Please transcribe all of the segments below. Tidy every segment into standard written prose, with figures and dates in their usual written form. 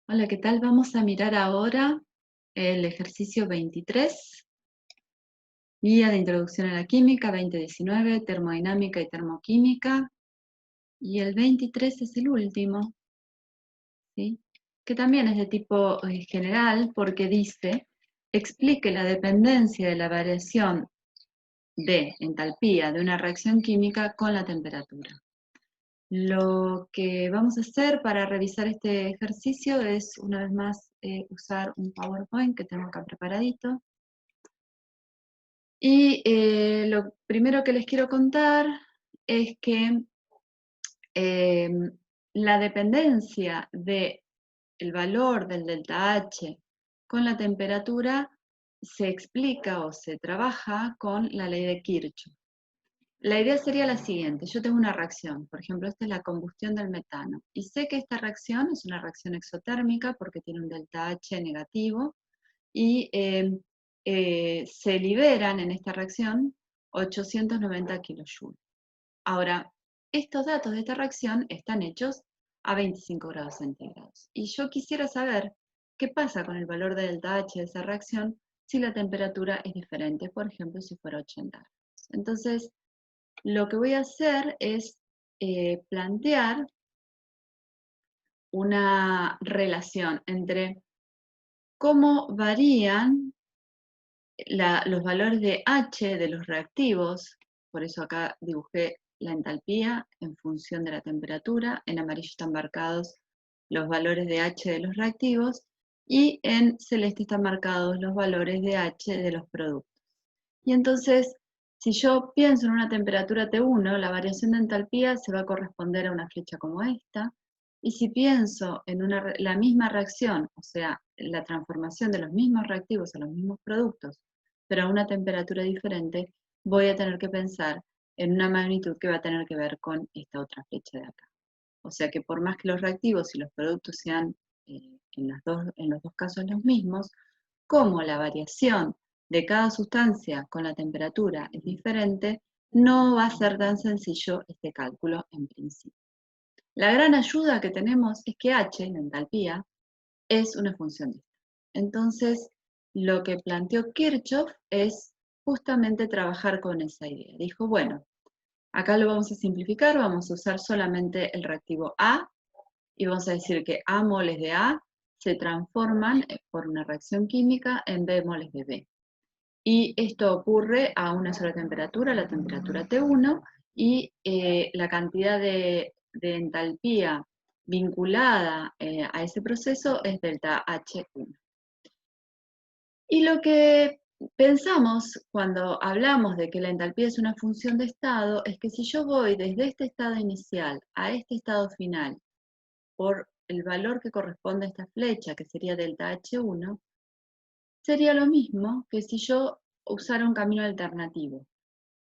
Hola, ¿qué tal? Vamos a mirar ahora el ejercicio 23, Guía de Introducción a la Química 2019, Termodinámica y Termoquímica, y el 23 es el último, ¿sí? Que también es de tipo general porque dice, explique la dependencia de la variación de entalpía de una reacción química con la temperatura. Lo que vamos a hacer para revisar este ejercicio es, una vez más, usar un PowerPoint que tengo acá preparadito. Y lo primero que les quiero contar es que eh, la dependencia del valor del delta H con la temperatura se explica o se trabaja con la ley de Kirchhoff. La idea sería la siguiente: yo tengo una reacción, por ejemplo, esta es la combustión del metano, y sé que esta reacción es una reacción exotérmica porque tiene un delta H negativo, y se liberan en esta reacción 890 kilojoules. Ahora, estos datos de esta reacción están hechos a 25 grados centígrados. Y yo quisiera saber qué pasa con el valor de delta H de esa reacción si la temperatura es diferente, por ejemplo, si fuera 80 grados. Entonces, lo que voy a hacer es plantear una relación entre cómo varían los valores de H de los reactivos. Por eso acá dibujé la entalpía en función de la temperatura. En amarillo están marcados los valores de H de los reactivos y en celeste están marcados los valores de H de los productos. Y entonces, si yo pienso en una temperatura T1, la variación de entalpía se va a corresponder a una flecha como esta. Y si pienso en la misma reacción, o sea, la transformación de los mismos reactivos a los mismos productos, pero a una temperatura diferente, voy a tener que pensar en una magnitud que va a tener que ver con esta otra flecha de acá. O sea que por más que los reactivos y los productos sean en los dos casos los mismos, como la variación de cada sustancia con la temperatura es diferente, no va a ser tan sencillo este cálculo en principio. La gran ayuda que tenemos es que H, la entalpía, es una función de esta. Entonces, lo que planteó Kirchhoff es justamente trabajar con esa idea. Dijo, bueno, acá lo vamos a simplificar, vamos a usar solamente el reactivo A y vamos a decir que A moles de A se transforman por una reacción química en B moles de B. Y esto ocurre a una sola temperatura, la temperatura T1, y la cantidad de entalpía vinculada a ese proceso es delta H1. Y lo que pensamos cuando hablamos de que la entalpía es una función de estado es que si yo voy desde este estado inicial a este estado final por el valor que corresponde a esta flecha, que sería delta H1, sería lo mismo que si yo usara un camino alternativo.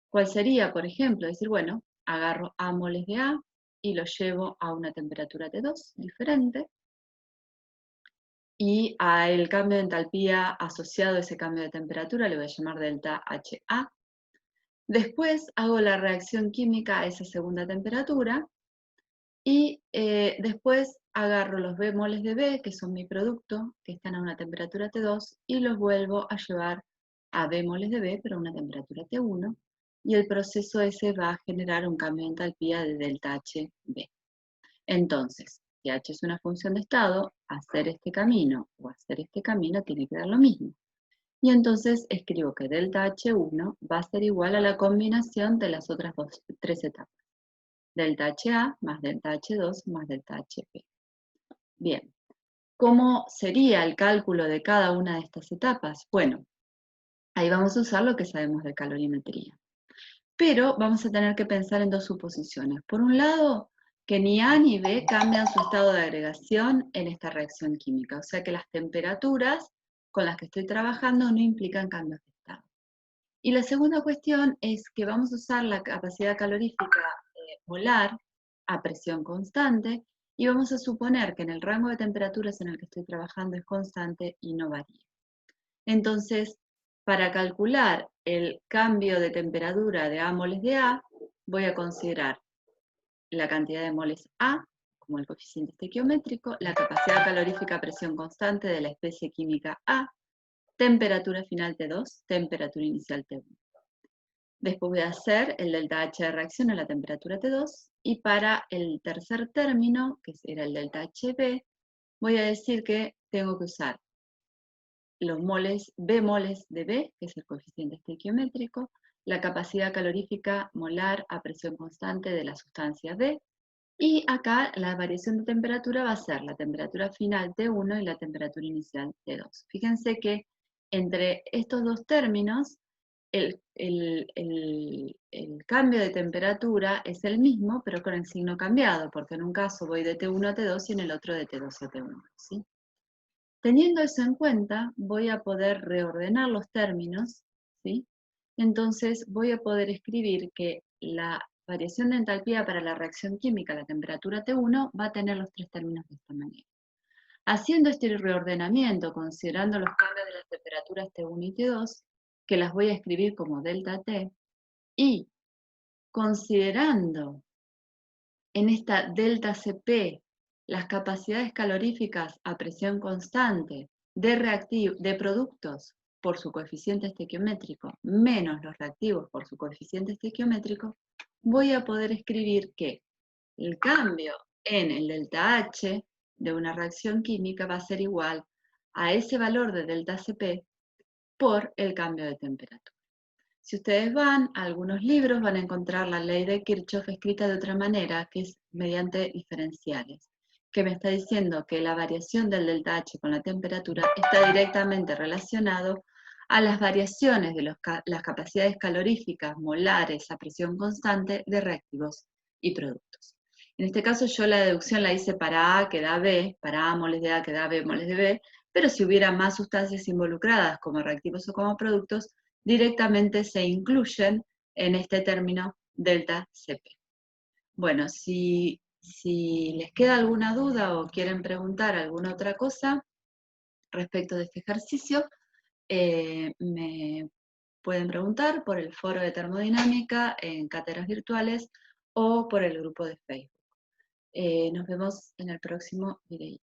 ¿Cuál sería, por ejemplo, decir, bueno, agarro A moles de A y lo llevo a una temperatura T2 diferente, y al cambio de entalpía asociado a ese cambio de temperatura le voy a llamar delta HA. Después hago la reacción química a esa segunda temperatura y después agarro los B moles de B, que son mi producto, que están a una temperatura T2, y los vuelvo a llevar a B moles de B, pero a una temperatura T1, y el proceso ese va a generar un cambio de entalpía de delta HB. Entonces, si H es una función de estado, hacer este camino o hacer este camino tiene que dar lo mismo. Y entonces escribo que delta H1 va a ser igual a la combinación de las otras tres etapas. Delta HA más delta H2 más delta HP. Bien, ¿cómo sería el cálculo de cada una de estas etapas? Bueno, ahí vamos a usar lo que sabemos de calorimetría. Pero vamos a tener que pensar en dos suposiciones. Por un lado, que ni A ni B cambian su estado de agregación en esta reacción química. O sea que las temperaturas con las que estoy trabajando no implican cambios de estado. Y la segunda cuestión es que vamos a usar la capacidad calorífica molar a presión constante y vamos a suponer que en el rango de temperaturas en el que estoy trabajando es constante y no varía. Entonces, para calcular el cambio de temperatura de A moles de A, voy a considerar la cantidad de moles A como el coeficiente estequiométrico, la capacidad calorífica a presión constante de la especie química A, temperatura final T2, temperatura inicial T1. Después voy a hacer el delta H de reacción a la temperatura T2, y para el tercer término, que será el delta HB, voy a decir que tengo que usar los moles, B moles de B, que es el coeficiente estequiométrico, la capacidad calorífica molar a presión constante de la sustancia B, y acá la variación de temperatura va a ser la temperatura final T1 y la temperatura inicial T2. Fíjense que entre estos dos términos, el cambio de temperatura es el mismo, pero con el signo cambiado, porque en un caso voy de T1 a T2 y en el otro de T2 a T1, ¿sí? Teniendo eso en cuenta, voy a poder reordenar los términos, ¿sí? Entonces voy a poder escribir que la variación de entalpía para la reacción química a la temperatura T1 va a tener los tres términos de esta manera. Haciendo este reordenamiento, considerando los cambios de las temperaturas T1 y T2, que las voy a escribir como delta T, y considerando en esta delta Cp las capacidades caloríficas a presión constante de productos por su coeficiente estequiométrico menos los reactivos por su coeficiente estequiométrico, voy a poder escribir que el cambio en el delta H de una reacción química va a ser igual a ese valor de delta Cp por el cambio de temperatura. Si ustedes van a algunos libros, van a encontrar la ley de Kirchhoff escrita de otra manera, que es mediante diferenciales, que me está diciendo que la variación del delta H con la temperatura está directamente relacionado a las variaciones de las capacidades caloríficas molares a presión constante de reactivos y productos. En este caso yo la deducción la hice para A que da B, para A moles de A que da B moles de B, pero si hubiera más sustancias involucradas como reactivos o como productos, directamente se incluyen en este término delta Cp. Bueno, si les queda alguna duda o quieren preguntar alguna otra cosa respecto de este ejercicio, me pueden preguntar por el foro de termodinámica en cátedras virtuales o por el grupo de Facebook. Nos vemos en el próximo video.